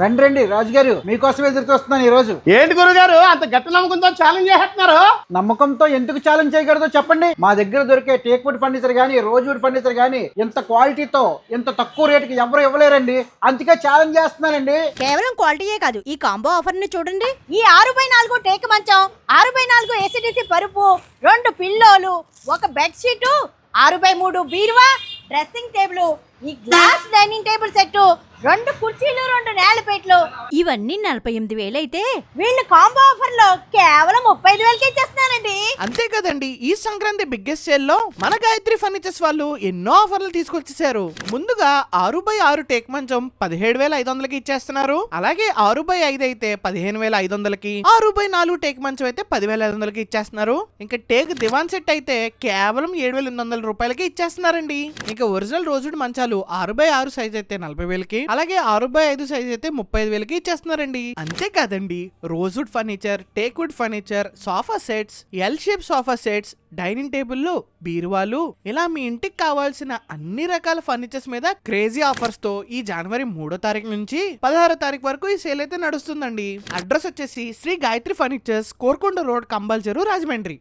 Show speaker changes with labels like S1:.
S1: రండి రండి రాజుగారు, మీకోసం ఎదురు చూస్తున్నాను ఈ రోజు.
S2: ఏంటి గురుగారు అంత గట్టి నమ్మకంతో ఛాలెంజ్ చేస్తున్నారు?
S1: నమ్మకంతో ఎందుకు ఛాలెంజ్ చేయగలదో చెప్పండి. మా దగ్గర దొరికే టేక్ వుడ్ ఫర్నిచర్ గానీ, రోజ్ వుడ్ ఫర్నిచర్ గానీ ఇంత క్వాలిటీతో ఇంత తక్కువ రేటుకి ఎవరు ఇవ్వలేరండి. అందుకే ఛాలెంజ్ చేస్తున్నానండి.
S3: కేవలం క్వాలిటీయే కాదు, ఈ కాంబో ఆఫర్ ని చూడండి. ఈ 6x4 టేక్ మంచం, 6x4 ఏసీటీసీ పరుపు, 2 పిల్లోలు, ఒక బెడ్షీట్, 6x3 బీరువా, డ్రెస్సింగ్ టేబుల్, ఈ గ్లాస్ డైనింగ్ టేబుల్ సెట్, 2 కుర్చీలు, 2 నేలపేట్లు, ఇవన్నీ 48,000 అయితే వీళ్ళు కాంబో ఆఫర్ లో కేవలం 35,000కి ఇచ్చేస్తున్నానండి.
S4: అంతే కదండి, ఈ సంక్రాంతి బిగ్గెస్ట్ సేల్ లో మన గాయత్రి ఫర్నిచర్స్ వాళ్ళు ఎన్నో ఆఫర్లు తీసుకొచ్చేసారు. ముందుగా 6x6 టేక్ మంచం 17,500కి ఇచ్చేస్తున్నారు. అలాగే 6x5 అయితే 15,500కి, 6x4 టేక్ మంచం అయితే 10,500కి ఇచ్చేస్తున్నారు. ఇంకా టేక్ దివాన్ సెట్ అయితే కేవలం 7,800 రూపాయలకి ఇచ్చేస్తున్నారండి. ఇంకా ఒరిజినల్ రోజుడ్ మంచాలు 6x6 సైజ్ అయితే 40,000కి, అలాగే 6x5 సైజ్ అయితే 35,000కి ఇచ్చేస్తున్నారండి. అంతేకాదండి, rosewood furniture, teak wood furniture, sofa sets, L shape sofa sets, dining టేబుల్లు, బీరువాలు, ఇలా మీ ఇంటికి కావాల్సిన అన్ని రకాల ఫర్నిచర్స్ మీద క్రేజీ ఆఫర్స్ తో ఈ జనవరి 3వ తారీఖు నుంచి 16వ తారీఖు వరకు ఈ సేల్ అయితే నడుస్తుందండి. అడ్రస్ వచ్చేసి శ్రీ గాయత్రి ఫర్నిచర్స్, కోరుకొండ రోడ్, కంబల్ చెరువు, రాజమండ్రి.